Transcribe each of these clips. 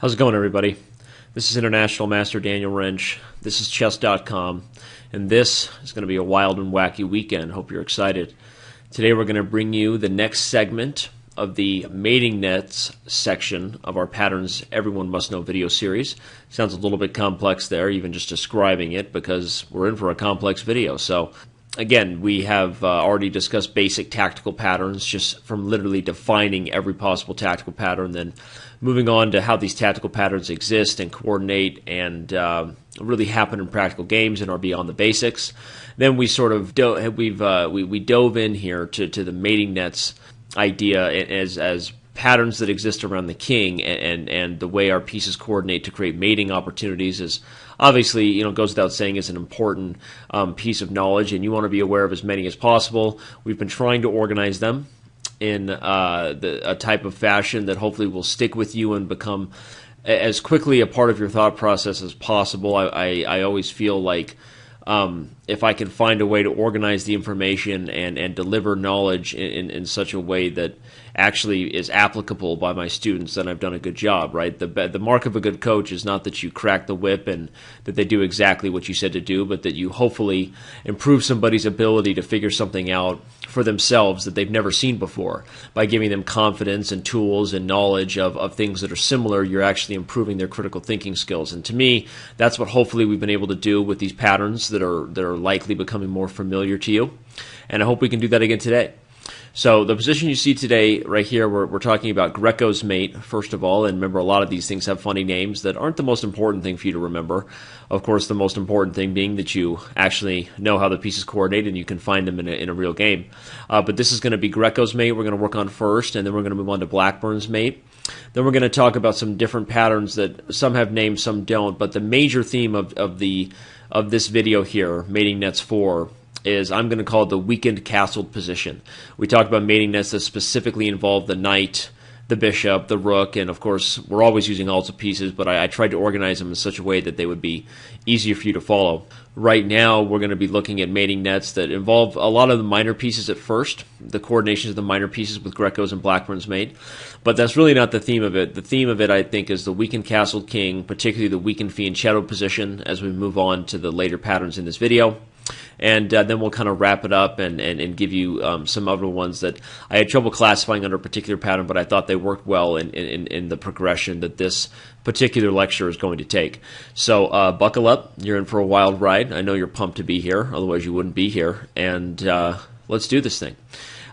How's it going, everybody? This is International Master Daniel Wrench. This is Chess.com, and this is going to be a wild and wacky weekend. Hope you're excited. Today we're going to bring you the next segment of the mating nets section of our Patterns Everyone Must Know video series. Sounds a little bit complex there, even just describing it, because we're in for a complex video. So again, we have already discussed basic tactical patterns, just from literally defining every possible tactical pattern, then moving on to how these tactical patterns exist and coordinate and really happen in practical games and are beyond the basics. Then we sort of we dove in here to the mating nets idea as patterns that exist around the king, and the way our pieces coordinate to create mating opportunities is obviously, goes without saying, is an important piece of knowledge, and you want to be aware of as many as possible. We've been trying to organize them in a type of fashion that hopefully will stick with you and become as quickly a part of your thought process as possible. I always feel like if I can find a way to organize the information and deliver knowledge in such a way that actually is applicable by my students, then I've done a good job, right? The mark of a good coach is not that you crack the whip and that they do exactly what you said to do, but that you hopefully improve somebody's ability to figure something out for themselves that they've never seen before. By giving them confidence and tools and knowledge of things that are similar, you're actually improving their critical thinking skills. And to me, that's what hopefully we've been able to do with these patterns that are likely becoming more familiar to you. And I hope we can do that again today. So the position you see today right here, we're talking about Greco's mate, first of all. And remember, a lot of these things have funny names that aren't the most important thing for you to remember. Of course, the most important thing being that you actually know how the pieces coordinate and you can find them in a real game. But this is going to be Greco's mate we're going to work on first, and then we're going to move on to Blackburn's mate. Then we're going to talk about some different patterns that some have names, some don't. But the major theme of this video here, Mating Nets 4, is I'm going to call it the weakened castled position. We talked about mating nets that specifically involve the knight, the bishop, the rook, and of course we're always using also pieces, but I tried to organize them in such a way that they would be easier for you to follow. Right now we're going to be looking at mating nets that involve a lot of the minor pieces at first, the coordinations of the minor pieces with Greco's and Blackburn's mate, but that's really not the theme of it. The theme of it, I think, is the weakened castled king, particularly the weakened fianchetto position, as we move on to the later patterns in this video. And then we'll kind of wrap it up and give you some other ones that I had trouble classifying under a particular pattern, but I thought they worked well in the progression that this particular lecture is going to take. So buckle up. You're in for a wild ride. I know you're pumped to be here, otherwise you wouldn't be here. And let's do this thing.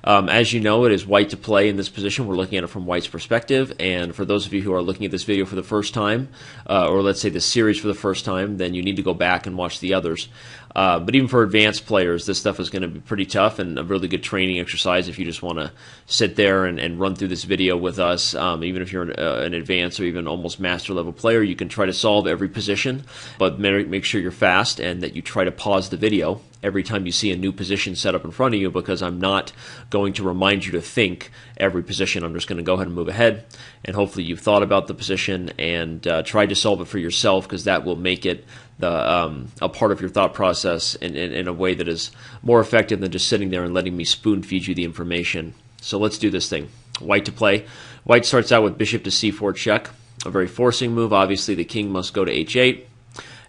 As you know, it is white to play in this position. We're looking at it from white's perspective, and for those of you who are looking at this video for the first time, or let's say the series for the first time, then you need to go back and watch the others. But even for advanced players, this stuff is going to be pretty tough and a really good training exercise if you just want to sit there and run through this video with us. Even if you're an advanced or even almost master level player, you can try to solve every position, but make sure you're fast and that you try to pause the video every time you see a new position set up in front of you, because I'm not going to remind you to think every position. I'm just going to go ahead and move ahead, and hopefully you've thought about the position and tried to solve it for yourself, because that will make it a part of your thought process in a way that is more effective than just sitting there and letting me spoon feed you the information. So let's do this thing. White to play. White starts out with bishop to c4 check, a very forcing move. Obviously the king must go to h8.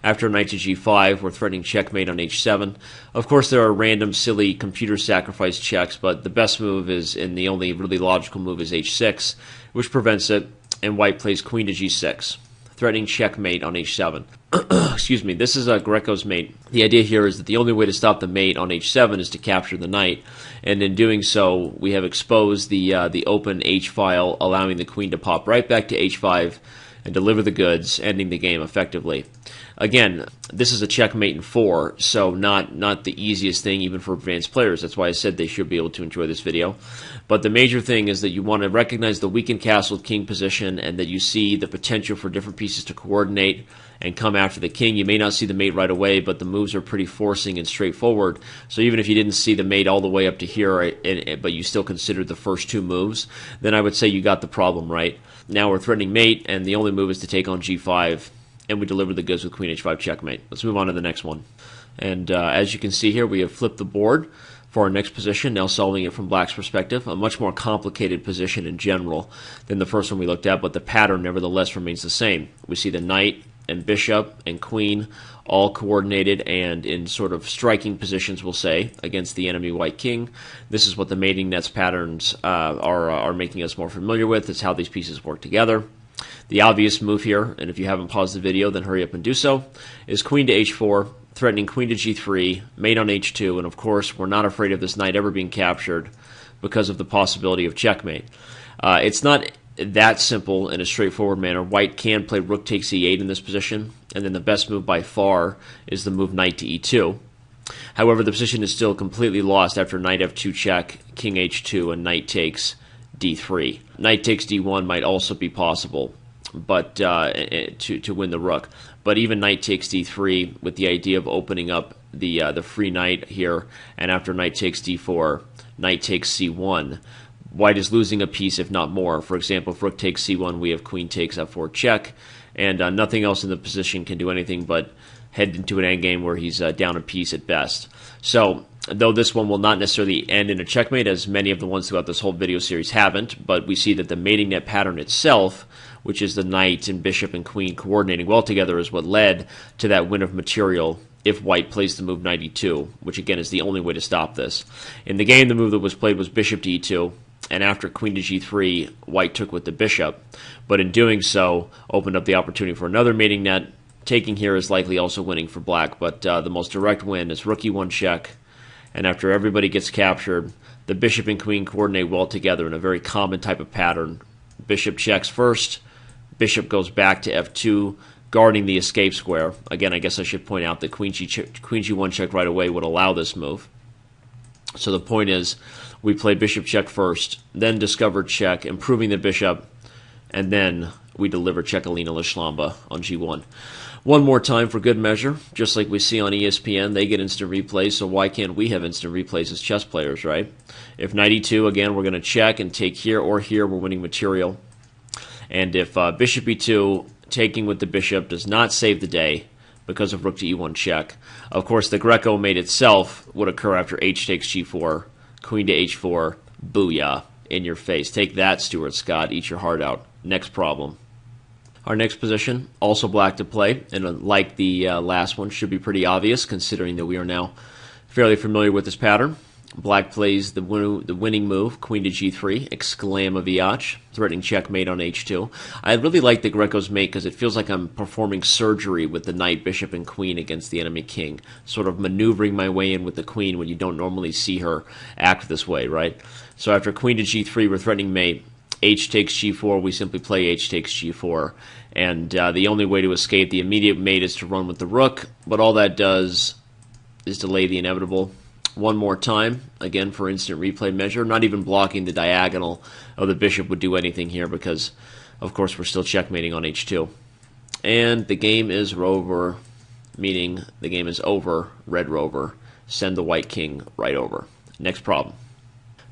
After knight to g5, we're threatening checkmate on h7. Of course, there are random, silly computer sacrifice checks, but the best move is, and the only really logical move, is h6, which prevents it, and white plays queen to g6, threatening checkmate on h7. Excuse me, this is Greco's mate. The idea here is that the only way to stop the mate on h7 is to capture the knight, and in doing so, we have exposed the open h file, allowing the queen to pop right back to h5 and deliver the goods, ending the game effectively. Again, this is a checkmate in 4, so not the easiest thing even for advanced players. That's why I said they should be able to enjoy this video. But the major thing is that you want to recognize the weakened castled king position, and that you see the potential for different pieces to coordinate and come after the king. You may not see the mate right away, but the moves are pretty forcing and straightforward. So even if you didn't see the mate all the way up to here, but you still considered the first two moves, then I would say you got the problem right. Now we're threatening mate, and the only move is to take on g5, and we deliver the goods with queen h5 checkmate. Let's move on to the next one. And as you can see here, we have flipped the board. For our next position, now solving it from black's perspective, a much more complicated position in general than the first one we looked at, but the pattern nevertheless remains the same. We see the knight and bishop and queen all coordinated and in sort of striking positions, we'll say, against the enemy white king. This is what the mating nets patterns are making us more familiar with. It's how these pieces work together. The obvious move here, and if you haven't paused the video, then hurry up and do so, is queen to h4, threatening queen to g3, mate on h2, and of course we're not afraid of this knight ever being captured because of the possibility of checkmate. It's not that simple in a straightforward manner. White can play rook takes e8 in this position, and then the best move by far is the move knight to e2. However, the position is still completely lost after knight f2 check, king h2, and knight takes d3. Knight takes d1 might also be possible, but to win the rook. But even knight takes d3 with the idea of opening up the free knight here, and after knight takes d4, knight takes c1. White is losing a piece, if not more. For example, if rook takes c1, we have queen takes f4 check, and nothing else in the position can do anything but head into an endgame where he's down a piece at best. So, though this one will not necessarily end in a checkmate, as many of the ones throughout this whole video series haven't, but we see that the mating net pattern itself, which is the knight and bishop and queen coordinating well together, is what led to that win of material if white plays the move knight e2, which again is the only way to stop this. In the game, the move that was played was bishop to e2, and after queen to g3, white took with the bishop, but in doing so, opened up the opportunity for another mating net. Taking here is likely also winning for black, but the most direct win is rook e1 check, and after everybody gets captured, the bishop and queen coordinate well together in a very common type of pattern. Bishop checks first, bishop goes back to f2, guarding the escape square. Again, I guess I should point out that queen g1 check right away would allow this move. So the point is, we play bishop check first, then discover check, improving the bishop, and then we deliver Chekalina Lishlamba on g1. One more time for good measure, just like we see on ESPN, they get instant replays, so why can't we have instant replays as chess players, right? If knight e2, again, we're going to check and take here or here, we're winning material. And if bishop e2, taking with the bishop does not save the day because of rook to e1 check, of course the Greco mate itself would occur after h takes g4, queen to h4, booyah, in your face. Take that, Stuart Scott, eat your heart out. Next problem. Our next position, also black to play, and like the last one, should be pretty obvious considering that we are now fairly familiar with this pattern. Black plays the winning move, queen to g3, exclamaviach, threatening checkmate on h2. I really like the Greco's mate because it feels like I'm performing surgery with the knight, bishop, and queen against the enemy king, sort of maneuvering my way in with the queen when you don't normally see her act this way, right? So after queen to g3, we're threatening mate. H takes g4, we simply play h takes g4, and the only way to escape the immediate mate is to run with the rook, but all that does is delay the inevitable. One more time, again for instant replay measure. Not even blocking the diagonal of the bishop would do anything here because, of course, we're still checkmating on h2. And the game is rover, meaning the game is over, red rover. Send the white king right over. Next problem.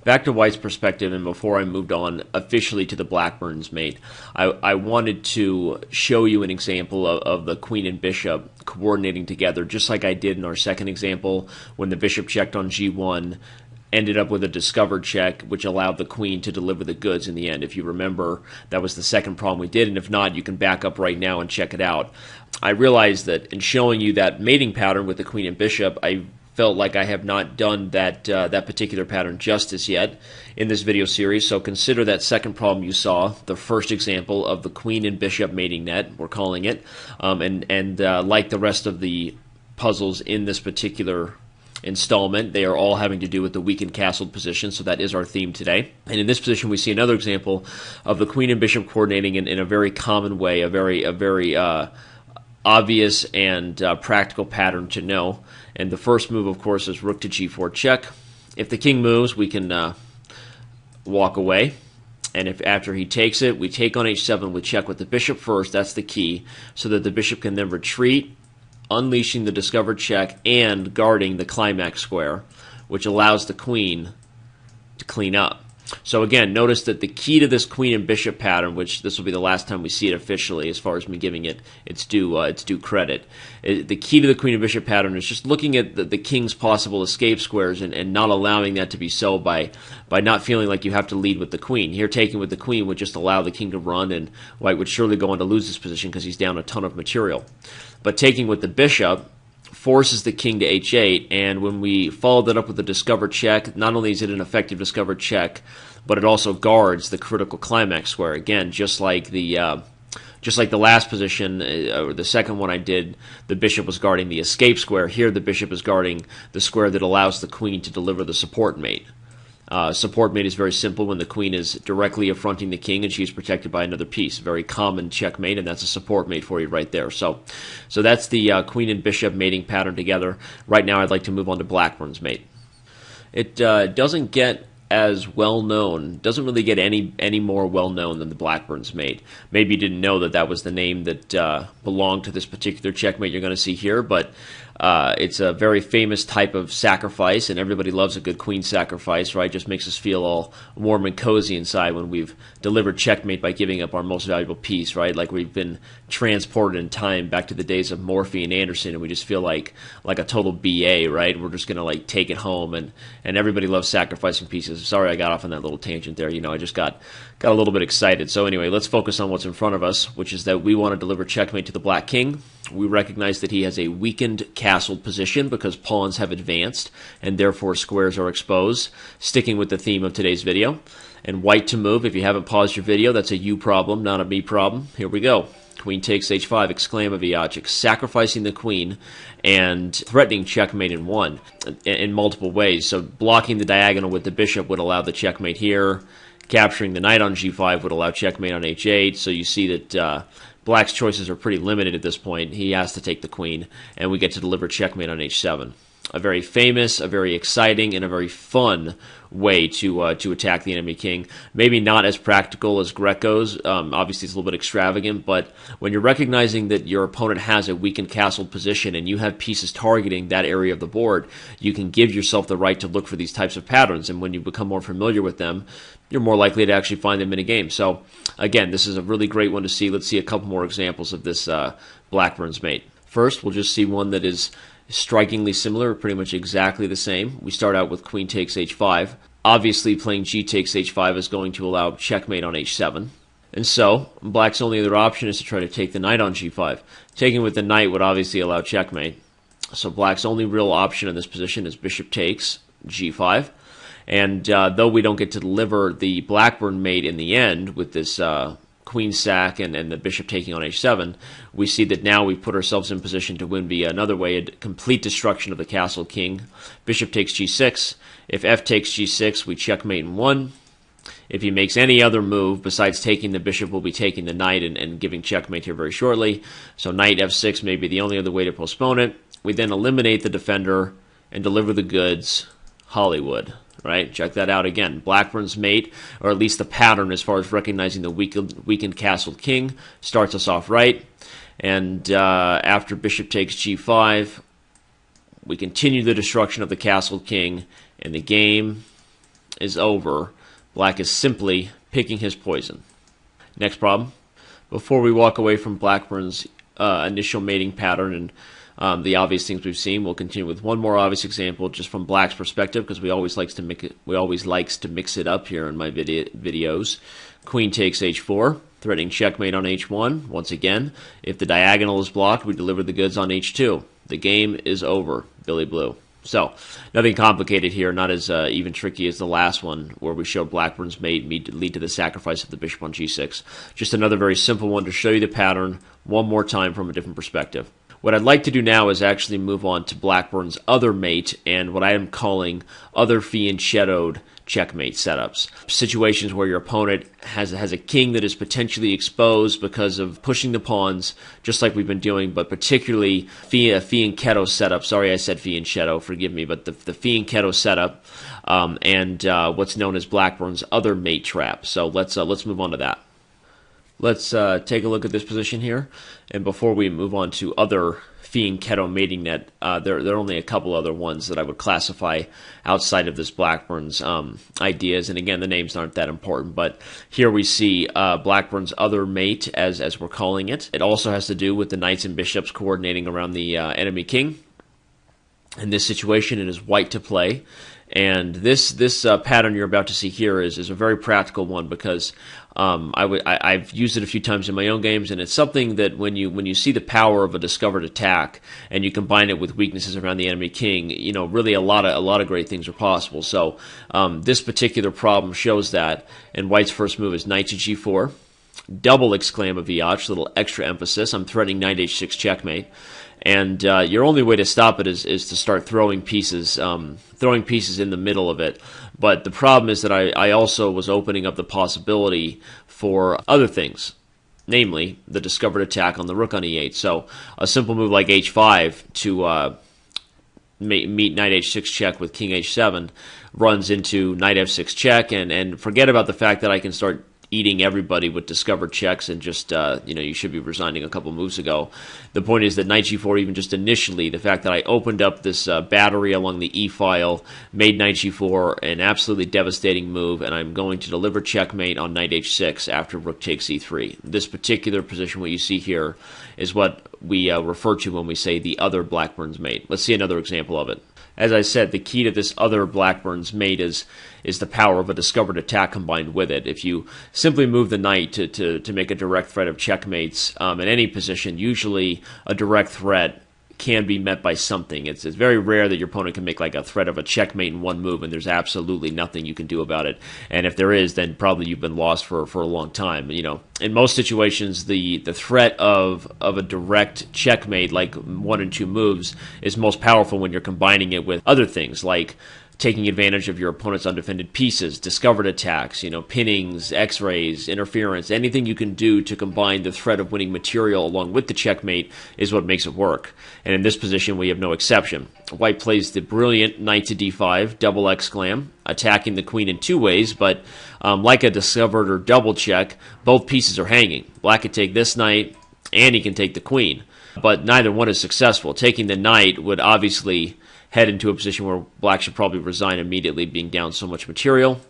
Back to white's perspective, and before I moved on officially to the Blackburn's mate, I wanted to show you an example of the queen and bishop coordinating together, just like I did in our second example when the bishop checked on g1, ended up with a discovered check, which allowed the queen to deliver the goods in the end. If you remember, that was the second problem we did, and if not, you can back up right now and check it out. I realized that in showing you that mating pattern with the queen and bishop, I felt like I have not done that particular pattern justice yet in this video series, so consider that second problem you saw, the first example of the queen and bishop mating net, we're calling it, and like the rest of the puzzles in this particular installment, they are all having to do with the weakened castled position, so that is our theme today. And in this position, we see another example of the queen and bishop coordinating in a very common way, a very obvious and practical pattern to know. And the first move, of course, is rook to g4 check. If the king moves, we can walk away. And if after he takes it, we take on h7, we check with the bishop first, that's the key, so that the bishop can then retreat, unleashing the discovered check and guarding the climax square, which allows the queen to clean up. So again, notice that the key to this queen and bishop pattern, which this will be the last time we see it officially as far as me giving it its due credit, the key to the queen and bishop pattern is just looking at the king's possible escape squares and not allowing that to be so by not feeling like you have to lead with the queen. Here, taking with the queen would just allow the king to run, and white would surely go on to lose this position because he's down a ton of material. But taking with the bishop forces the king to h8, and when we follow that up with a discovered check, not only is it an effective discovered check, but it also guards the critical climax square. Again, just like the last position, or the second one I did, the bishop was guarding the escape square. Here, the bishop is guarding the square that allows the queen to deliver the support mate. Support mate is very simple when the queen is directly affronting the king and she's protected by another piece. Very common checkmate, and that's a support mate for you right there. So that's the queen and bishop mating pattern together. Right now I'd like to move on to Blackburn's mate. It doesn't get as well known, doesn't really get any more well known than the Blackburn's mate. Maybe you didn't know that was the name that belonged to this particular checkmate you're going to see here, but it's a very famous type of sacrifice, and everybody loves a good queen sacrifice, right? Just makes us feel all warm and cozy inside when we've delivered checkmate by giving up our most valuable piece, right? Like we've been transported in time back to the days of Morphy and Anderson, and we just feel like a total BA, right? We're just going to like take it home, and everybody loves sacrificing pieces. Sorry I got off on that little tangent there. I just got a little bit excited. So anyway, let's focus on what's in front of us, which is that we want to deliver checkmate to the black king. We recognize that he has a weakened castled position because pawns have advanced and therefore squares are exposed, sticking with the theme of today's video. And white to move. If you haven't paused your video, that's a you problem, not a me problem. Here we go. Queen takes h5, exclamaviagic, sacrificing the queen and threatening checkmate in multiple ways. So blocking the diagonal with the bishop would allow the checkmate here. Capturing the knight on g5 would allow checkmate on h8. So you see that black's choices are pretty limited at this point. He has to take the queen, and we get to deliver checkmate on h7. A very famous, a very exciting, and a very fun way to attack the enemy king. Maybe not as practical as Greco's. Obviously, it's a little bit extravagant, but when you're recognizing that your opponent has a weakened castled position and you have pieces targeting that area of the board, you can give yourself the right to look for these types of patterns, and when you become more familiar with them, you're more likely to actually find them in a game. So, again, this is a really great one to see. Let's see a couple more examples of this Blackburn's mate. First, we'll just see one that is strikingly similar, pretty much exactly the same. We start out with queen takes h5. Obviously, playing g takes h5 is going to allow checkmate on h7. And so, black's only other option is to try to take the knight on g5. Taking with the knight would obviously allow checkmate. So black's only real option in this position is bishop takes g5. And though we don't get to deliver the Blackburn mate in the end with this queen sack and the bishop taking on h7, we see that now we've put ourselves in position to win via another way, a complete destruction of the castle king. Bishop takes g6. If f takes g6, we checkmate in 1. If he makes any other move besides taking the bishop, we'll be taking the knight and giving checkmate here very shortly. So knight f6 may be the only other way to postpone it. We then eliminate the defender and deliver the goods. Hollywood. Right? Check that out again. Blackburn's mate, or at least the pattern as far as recognizing the weakened castled king, starts us off right. And after bishop takes g5, we continue the destruction of the castled king, and the game is over. Black is simply picking his poison. Next problem. Before we walk away from Blackburn's initial mating pattern and the obvious things we've seen, we'll continue with one more obvious example just from black's perspective, because we always likes to mix it up here in my videos. Queen takes h4, threatening checkmate on h1. Once again, if the diagonal is blocked, we deliver the goods on h2. The game is over. Billy Blue. So, nothing complicated here, not as even tricky as the last one where we showed Blackburn's mate lead to the sacrifice of the bishop on g6. Just another very simple one to show you the pattern one more time from a different perspective. What I'd like to do now is actually move on to Blackburn's other mate and what I am calling other fianchettoed checkmate setups. Situations where your opponent has a king that is potentially exposed because of pushing the pawns, just like we've been doing, but particularly fianchetto setup. Sorry I said fianchetto, forgive me, but the fianchetto setup and what's known as Blackburn's other mate trap. So let's move on to that. Let's take a look at this position here. And before we move on to other Fiend Keto mating net, there are only a couple other ones that I would classify outside of this Blackburn's ideas. And again, the names aren't that important, but here we see Blackburn's other mate, as we're calling it. It also has to do with the knights and bishops coordinating around the enemy king. In this situation, it is white to play. And this pattern you're about to see here is a very practical one because I've used it a few times in my own games, and it's something that when you see the power of a discovered attack and you combine it with weaknesses around the enemy king, really a lot of great things are possible. So this particular problem shows that, and White's first move is knight to g4, double exclaim a Viach, little extra emphasis. I'm threatening knight h6 checkmate. And your only way to stop it is to start throwing pieces in the middle of it. But the problem is that I also was opening up the possibility for other things, namely the discovered attack on the rook on e8. So a simple move like h5 to meet knight h6 check with king h7 runs into knight f6 check, and forget about the fact that I can start eating everybody with discovered checks and just, you should be resigning a couple moves ago. The point is that knight g4, even just initially, the fact that I opened up this battery along the e-file, made knight g4 an absolutely devastating move, and I'm going to deliver checkmate on knight h6 after rook takes e3. This particular position, what you see here, is what we refer to when we say the other Blackburn's mate. Let's see another example of it. As I said, the key to this other Blackburn's mate is the power of a discovered attack combined with it. If you simply move the knight to make a direct threat of checkmates in any position, usually a direct threat can be met by something. It's very rare that your opponent can make like a threat of a checkmate in one move and there's absolutely nothing you can do about it. And if there is, then probably you've been lost for a long time. In most situations, the threat of a direct checkmate, like 1 and 2 moves, is most powerful when you're combining it with other things like taking advantage of your opponent's undefended pieces, discovered attacks, pinnings, x-rays, interference, anything you can do to combine the threat of winning material along with the checkmate is what makes it work. And in this position, we have no exception. White plays the brilliant knight to d5, double exclam, attacking the queen in 2 ways, but like a discovered or double check, both pieces are hanging. Black can take this knight, and he can take the queen, but neither one is successful. Taking the knight would obviously head into a position where Black should probably resign immediately, being down so much material.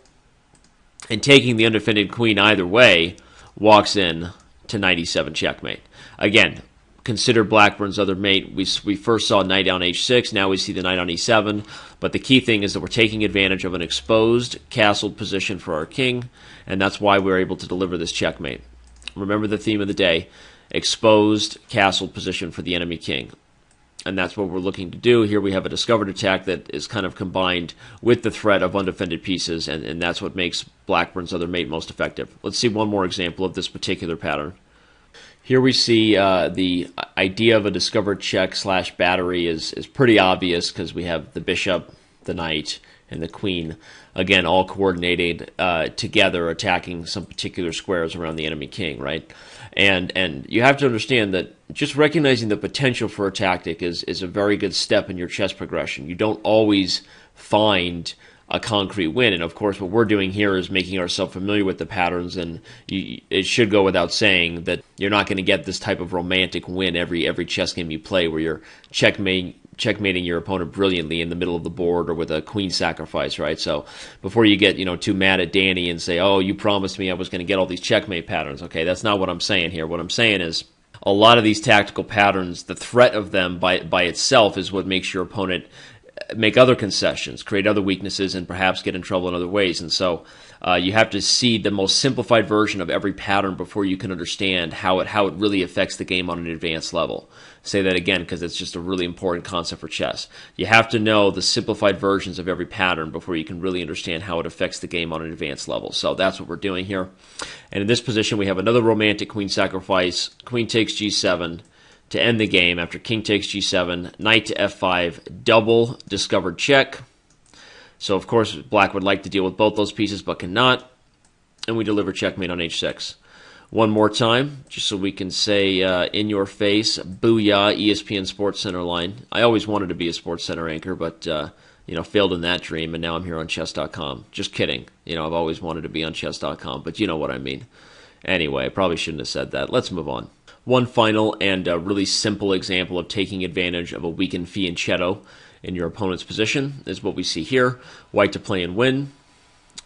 And taking the undefended queen either way walks in to knight e7 checkmate. Again, consider Blackburn's other mate. We first saw knight on h6, now we see the knight on e7. But the key thing is that we're taking advantage of an exposed, castled position for our king, and that's why we're able to deliver this checkmate. Remember the theme of the day, exposed, castled position for the enemy king. And that's what we're looking to do. Here we have a discovered attack that is kind of combined with the threat of undefended pieces, and that's what makes Blackburn's other mate most effective. Let's see one more example of this particular pattern. Here we see the idea of a discovered check / battery is pretty obvious because we have the bishop, the knight, and the queen, again, all coordinated together, attacking some particular squares around the enemy king, right? And you have to understand that just recognizing the potential for a tactic is a very good step in your chess progression. You don't always find a concrete win, and of course what we're doing here is making ourselves familiar with the patterns, and it should go without saying that you're not going to get this type of romantic win every chess game you play where you're checkmating your opponent brilliantly in the middle of the board or with a queen sacrifice, right? So before you get too mad at Danny and say, oh, you promised me I was going to get all these checkmate patterns. Okay, that's not what I'm saying here. What I'm saying is a lot of these tactical patterns, the threat of them by itself is what makes your opponent make other concessions, create other weaknesses, and perhaps get in trouble in other ways. And so you have to see the most simplified version of every pattern before you can understand how it really affects the game on an advanced level. Say that again because it's just a really important concept for chess. You have to know the simplified versions of every pattern before you can really understand how it affects the game on an advanced level. So that's what we're doing here. And in this position, we have another romantic queen sacrifice. Queen takes g7 to end the game after king takes g7, knight to f5, double discovered check. So, of course, Black would like to deal with both those pieces but cannot. And we deliver checkmate on h6. One more time, just so we can say in your face, booyah, ESPN Sports Center line. I always wanted to be a Sports Center anchor, but failed in that dream, and now I'm here on Chess.com. Just kidding. I've always wanted to be on Chess.com, but you know what I mean. Anyway, I probably shouldn't have said that. Let's move on. One final and really simple example of taking advantage of a weakened fianchetto in your opponent's position is what we see here. White to play and win.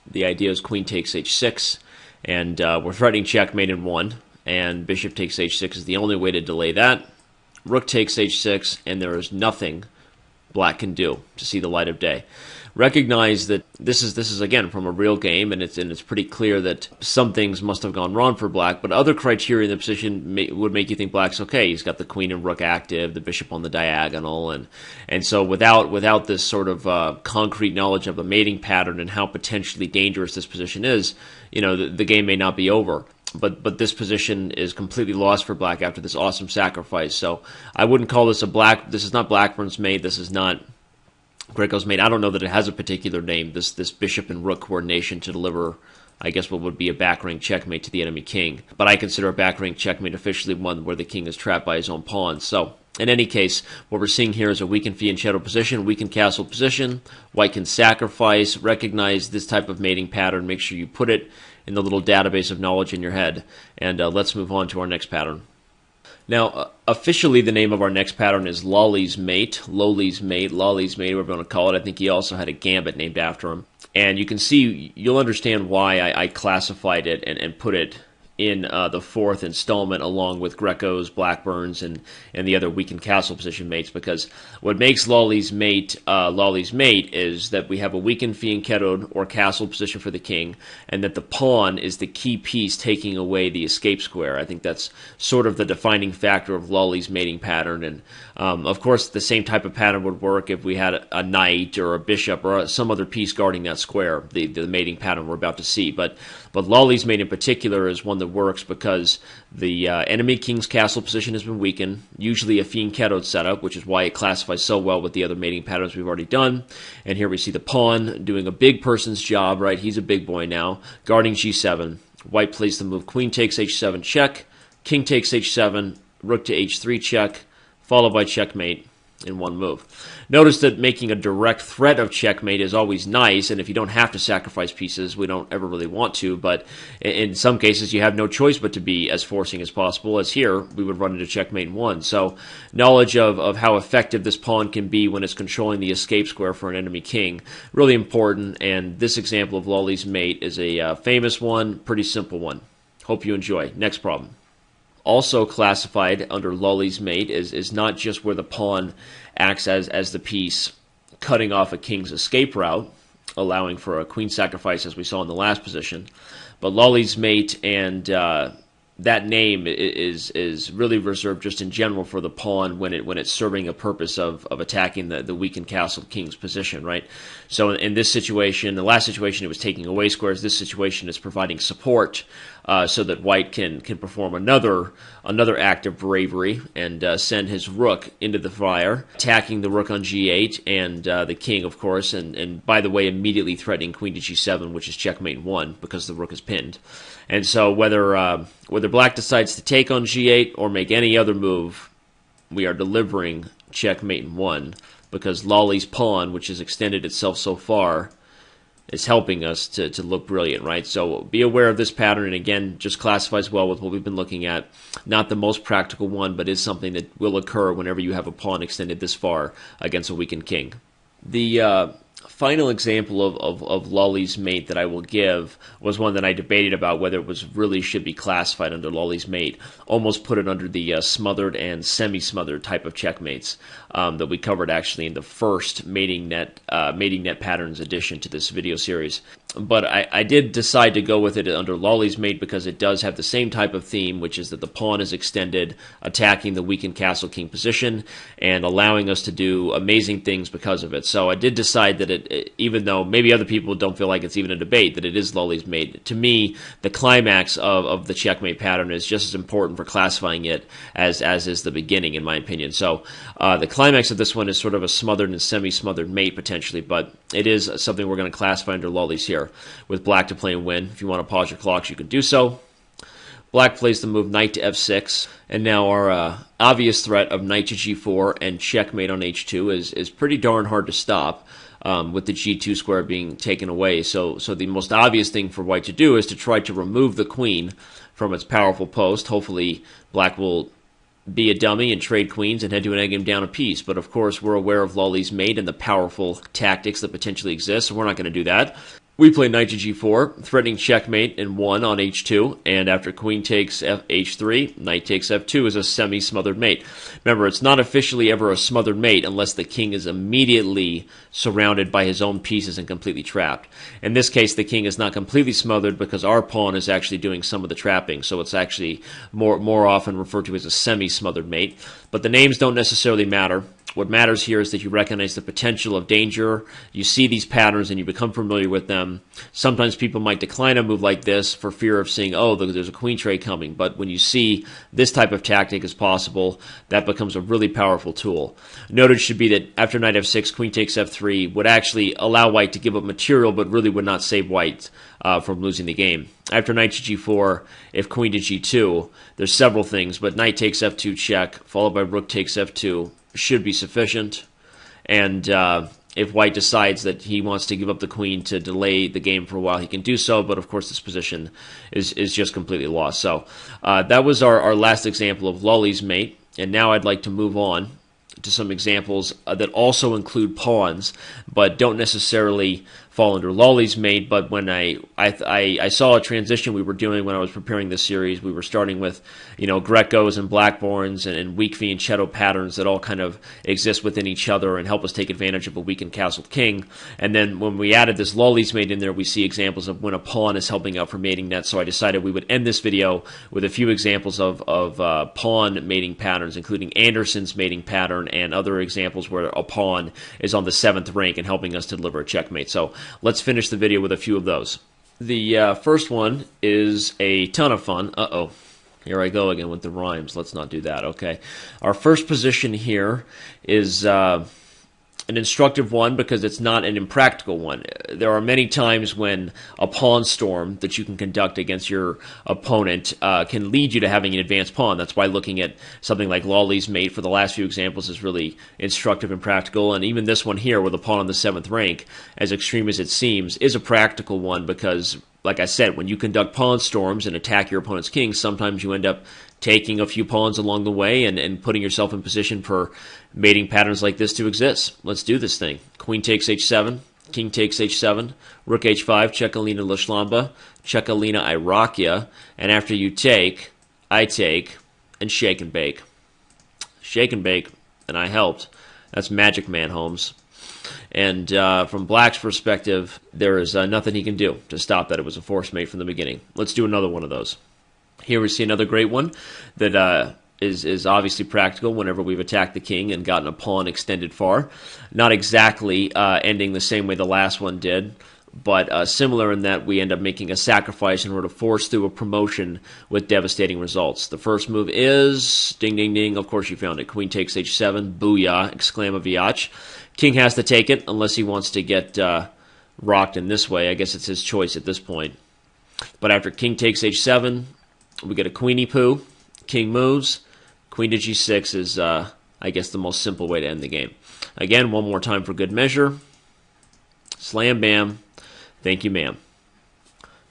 The idea is queen takes h6, and we're threatening checkmate in 1, and bishop takes h6 is the only way to delay that. Rook takes h6, and there is nothing black can do to see the light of day. Recognize that this is again from a real game, and it's pretty clear that some things must have gone wrong for black, but other criteria in the position would make you think black's okay. He's got the queen and rook active, the bishop on the diagonal, and so without this sort of concrete knowledge of a mating pattern and how potentially dangerous this position is, the game may not be over. But this position is completely lost for black after this awesome sacrifice. So I wouldn't call this this is not Blackburn's mate. This is not Greco's mate. I don't know that it has a particular name, this bishop and rook coordination to deliver, I guess, what would be a back rank checkmate to the enemy king. But I consider a back rank checkmate officially one where the king is trapped by his own pawns. So in any case, what we're seeing here is a weakened fianchetto position, weakened castle position. White can sacrifice, recognize this type of mating pattern, make sure you put it in the little database of knowledge in your head. And let's move on to our next pattern. Now, officially, the name of our next pattern is Lolly's Mate, Lolly's Mate, Lolly's Mate, whatever you want to call it. I think he also had a gambit named after him. And you can see, you'll understand why I classified it and put it in the 4th installment along with Greco's, Blackburn's, and the other weakened castle position mates, because what makes Lolly's Mate is that we have a weakened fianchettoed or castle position for the king, and that the pawn is the key piece taking away the escape square. I think that's sort of the defining factor of Lolly's mating pattern, and of course the same type of pattern would work if we had a knight or a bishop or some other piece guarding that square, the mating pattern we're about to see. But Lolly's Mate in particular is one that works because the enemy king's castle position has been weakened, usually a fianchettoed setup, which is why it classifies so well with the other mating patterns we've already done. And here we see the pawn doing a big person's job, right? He's a big boy now, guarding g7. White plays the move queen takes h7 check, king takes h7, rook to h3 check, followed by checkmate in one move. Notice that making a direct threat of checkmate is always nice, and if you don't have to sacrifice pieces, we don't ever really want to, but in some cases you have no choice but to be as forcing as possible, as here we would run into checkmate in 1. So knowledge of how effective this pawn can be when it's controlling the escape square for an enemy king, really important, and this example of Lolly's Mate is a famous one, pretty simple one. Hope you enjoy. Next problem. Also classified under Lolly's Mate is not just where the pawn acts as the piece cutting off a king's escape route, allowing for a queen sacrifice as we saw in the last position, but Lolly's Mate and that name is really reserved just in general for the pawn when it's serving a purpose of attacking the weakened castle king's position, right? So in this situation, the last situation, it was taking away squares. This situation is providing support so that white can perform another act of bravery and send his rook into the fire, attacking the rook on g8 and the king, of course, and by the way, immediately threatening queen to g7, which is checkmate 1 because the rook is pinned. And so whether black decides to take on g8 or make any other move, we are delivering checkmate 1 because Lolly's pawn, which has extended itself so far, is helping us to look brilliant, right? So be aware of this pattern, and again, just classifies well with what we've been looking at. Not the most practical one, but is something that will occur whenever you have a pawn extended this far against a weakened king. The final example of Lolly's Mate that I will give was one that I debated about whether it really should be classified under Lolly's Mate. Almost put it under the smothered and semi-smothered type of checkmates that we covered actually in the first mating net patterns addition to this video series. But I did decide to go with it under Lolly's Mate because it does have the same type of theme, which is that the pawn is extended, attacking the weakened castle king position, and allowing us to do amazing things because of it. So I did decide that even though maybe other people don't feel like it's even a debate, that it is Lolly's Mate. To me, the climax of the checkmate pattern is just as important for classifying it as is the beginning, in my opinion. So the climax of this one is sort of a smothered and semi-smothered mate, potentially, but it is something we're going to classify under Lolly's here, with black to play and win. If you want to pause your clocks, you can do so. Black plays the move knight to f6, and now our obvious threat of knight to g4 and checkmate on h2 is pretty darn hard to stop. with the g2 square being taken away. So the most obvious thing for white to do is to try to remove the queen from its powerful post. Hopefully black will be a dummy and trade queens and head to an endgame down a piece. But of course, we're aware of Lolly's mate and the powerful tactics that potentially exist, so we're not going to do that. We play knight to g4, threatening checkmate in 1 on h2, and after queen takes h3, knight takes f2 is a semi-smothered mate. Remember, it's not officially ever a smothered mate unless the king is immediately surrounded by his own pieces and completely trapped. In this case, the king is not completely smothered because our pawn is actually doing some of the trapping, so it's actually more often referred to as a semi-smothered mate. But the names don't necessarily matter. What matters here is that you recognize the potential of danger, you see these patterns, and you become familiar with them. Sometimes people might decline a move like this for fear of seeing, oh, there's a queen trade coming. But when you see this type of tactic is possible, that becomes a really powerful tool. Noted should be that after knight f6, queen takes f3 would actually allow white to give up material, but really would not save white from losing the game. After knight to g4, if queen to g2, there's several things, but knight takes f2 check, followed by rook takes f2, should be sufficient. And if white decides that he wants to give up the queen to delay the game for a while, he can do so, but of course this position is just completely lost. So that was our last example of Lolly's mate, and now I'd like to move on to some examples that also include pawns, but don't necessarily fall under Lolly's mate. But when I saw a transition we were doing when I was preparing this series, we were starting with, Grecos and Blackborns and weak fianchetto patterns that all kind of exist within each other and help us take advantage of a weakened castled king. And then when we added this Lolly's mate in there, we see examples of when a pawn is helping out for mating net. So I decided we would end this video with a few examples of pawn mating patterns, including Anderson's mating pattern and other examples where a pawn is on the 7th rank and helping us to deliver a checkmate. So let's finish the video with a few of those. The first one is a ton of fun. Uh-oh. Here I go again with the rhymes. Let's not do that, okay? Our first position here is an instructive one because it's not an impractical one. There are many times when a pawn storm that you can conduct against your opponent can lead you to having an advanced pawn. That's why looking at something like Lolly's mate for the last few examples is really instructive and practical. And even this one here with a pawn on the 7th rank, as extreme as it seems, is a practical one because, like I said, when you conduct pawn storms and attack your opponent's king, sometimes you end up taking a few pawns along the way and putting yourself in position for mating patterns like this to exist. Let's do this thing. Queen takes h7, king takes h7, rook h5, Chekalina Lishlamba, Chekalina I rock ya, and after you take, I take, and shake and bake. Shake and bake, and I helped. That's Magic Man, Holmes. And from black's perspective, there is nothing he can do to stop that. It was a forced mate from the beginning. Let's do another one of those. Here we see another great one that is obviously practical whenever we've attacked the king and gotten a pawn extended far. Not exactly ending the same way the last one did, but similar in that we end up making a sacrifice in order to force through a promotion with devastating results. The first move is, ding, ding, ding, of course you found it, queen takes h7, booyah, exclamaviach. King has to take it unless he wants to get rocked in this way. I guess it's his choice at this point. But after king takes h7, we get a queenie poo, king moves, queen to g6 is, I guess, the most simple way to end the game. Again, one more time for good measure. Slam bam. Thank you, ma'am.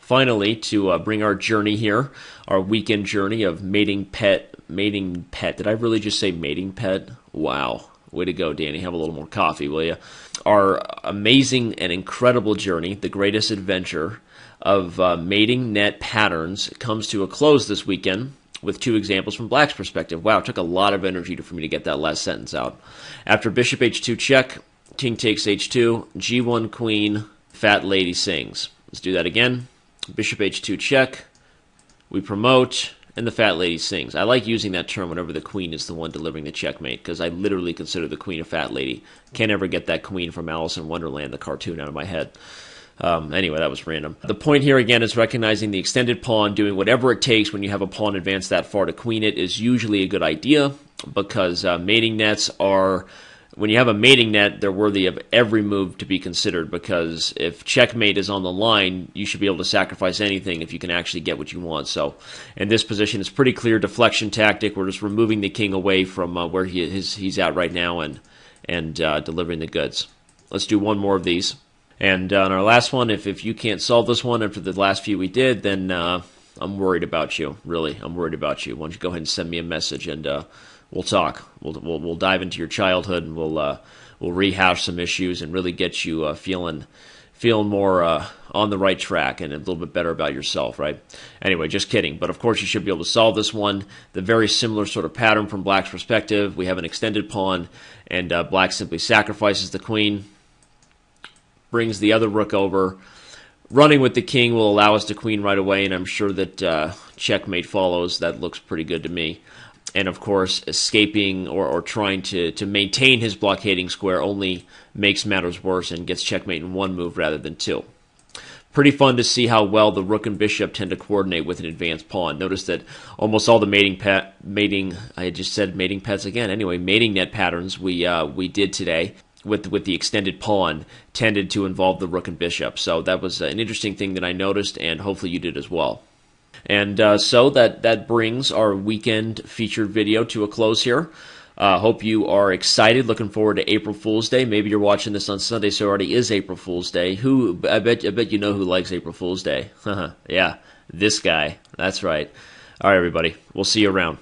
Finally, to bring our journey here, our weekend journey of mating pet. Did I really just say mating pet? Wow. Way to go, Danny. Have a little more coffee, will you? Our amazing and incredible journey, the greatest adventure of mating net patterns, comes to a close this weekend with two examples from black's perspective. Wow, it took a lot of energy for me to get that last sentence out. After bishop h2 check, king takes h2, g1 queen, fat lady sings. Let's do that again. Bishop h2 check, we promote, and the fat lady sings. I like using that term whenever the queen is the one delivering the checkmate, because I literally consider the queen a fat lady. Can't ever get that queen from Alice in Wonderland, the cartoon, out of my head. Anyway, that was random. The point here, again, is recognizing the extended pawn, doing whatever it takes when you have a pawn advanced that far to queen it is usually a good idea, because mating nets are, when you have a mating net, they're worthy of every move to be considered, because if checkmate is on the line, you should be able to sacrifice anything if you can actually get what you want. So in this position, it's pretty clear deflection tactic. We're just removing the king away from where he's at right now and delivering the goods. let's do one more of these. And on our last one, if you can't solve this one after the last few we did, then I'm worried about you. Really, I'm worried about you. Why don't you go ahead and send me a message, and we'll talk. We'll dive into your childhood, and we'll rehash some issues and really get you feeling more on the right track and a little bit better about yourself, right? Anyway, just kidding. But of course, you should be able to solve this one. The very similar sort of pattern from Black's perspective. We have an extended pawn, and Black simply sacrifices the queen, brings the other rook over. Running with the king will allow us to queen right away, and I'm sure that checkmate follows. That looks pretty good to me. And of course, escaping or trying to maintain his blockading square only makes matters worse and gets checkmate in one move rather than two. Pretty fun to see how well the rook and bishop tend to coordinate with an advanced pawn. Notice that almost all the mating net patterns we did today with the extended pawn tended to involve the rook and bishop. So that was an interesting thing that I noticed, and hopefully you did as well. And so that brings our weekend featured video to a close here. Hope you are excited, looking forward to April Fool's Day. Maybe you're watching this on Sunday, so it already is April Fool's Day. I bet you know who likes April Fool's Day. Yeah, this guy. That's right. All right, everybody. We'll see you around.